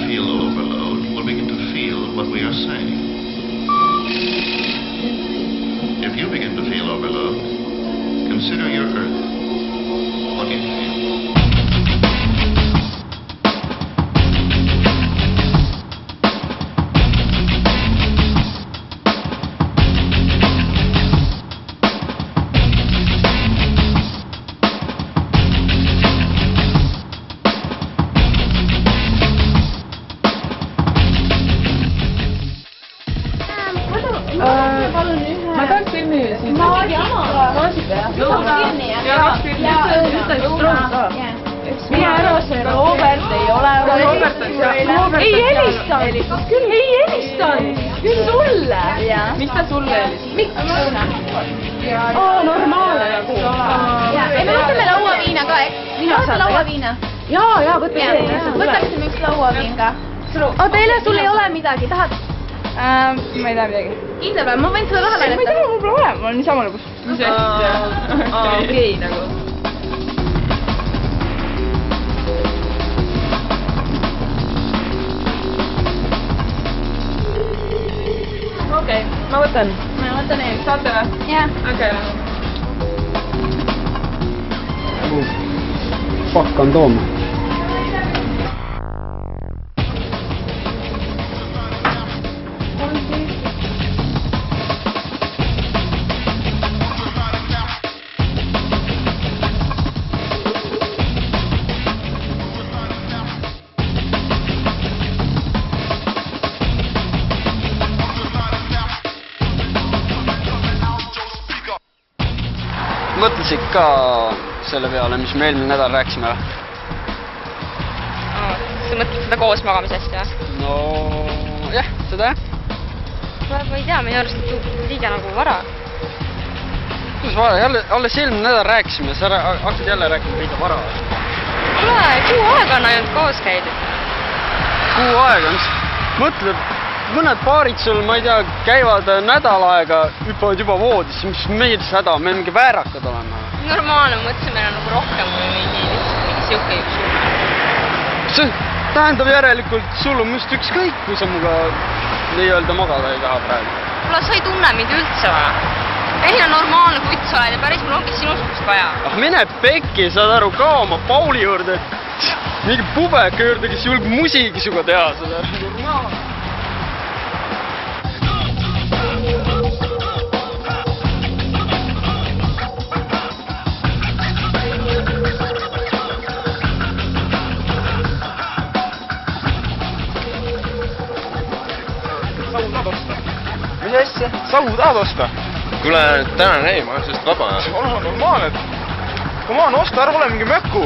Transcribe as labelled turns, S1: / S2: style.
S1: feel overload will begin to feel what we are saying. If you begin to feel overload, consider your Earth. What do you feel?
S2: Ma tahaks filmi siis. Maasib jah?
S3: Mine ära see Robert ei ole. Ei helistanud. Ei helistanud. Küll sulle.
S2: Mis ta sulle helistab?
S3: Miks? Normaalne nagu. Ei, me võtame lauaviina ka, eks? Võtame lauaviina. Jaa, võtaksime üks lauaviin ka. Teile sul ei ole midagi, tahad?
S2: Ma ei tea midagi.
S3: Kindel päev, ma võin seda vahele
S2: Ma ei tea, mul pole olema, ma olen niisama nagu. Mis hästi? Okei nagu. Okei, ma võtan.
S3: Ma võtan eelmine.
S2: Saate või?
S3: Jah.
S2: Okei.
S4: Pakk on tooma. Mõtlesid ka selle peale, mis me eelmine nädal rääkisime või?
S5: Sa mõtled seda koos magamisest või?
S4: No jah, seda jah.
S5: Ma ei tea, minu arust liiga nagu vara.
S4: Kus vara? Alles eelmine nädal rääkisime, sa hakkad jälle rääkima liiga vara.
S5: Kuule, kuu aega on ainult koos käidud.
S4: Kuu aega, mis mõtled, mõned paarid sul, ma ei tea, käivad nädal aega, hüppavad juba voodisse, mis meil häda, me mingi väärakad oleme.
S5: Normaalne, mõtlesin, meil on nagu rohkem või mingi siuke üks.
S4: See tähendab järelikult, sul on just ükskõik, kui sa muga nii-öelda magada ei taha praegu.
S5: Kuule, sa ei tunne mind üldse või? Meil on normaalne kutt sa oled ja päris mul ongi sinusugust vaja.
S4: Mine pekki, saad aru ka oma Pauli juurde. Mingi pubeka juurde, kes julg musigi suga teha, saad aru. Normaalne.
S6: Mis asja? Savu tahad osta?
S7: Kuule, tänan ei, ma olen sellest vaba.
S6: Ole normaalne, et come on, osta, ära ole mingi möku.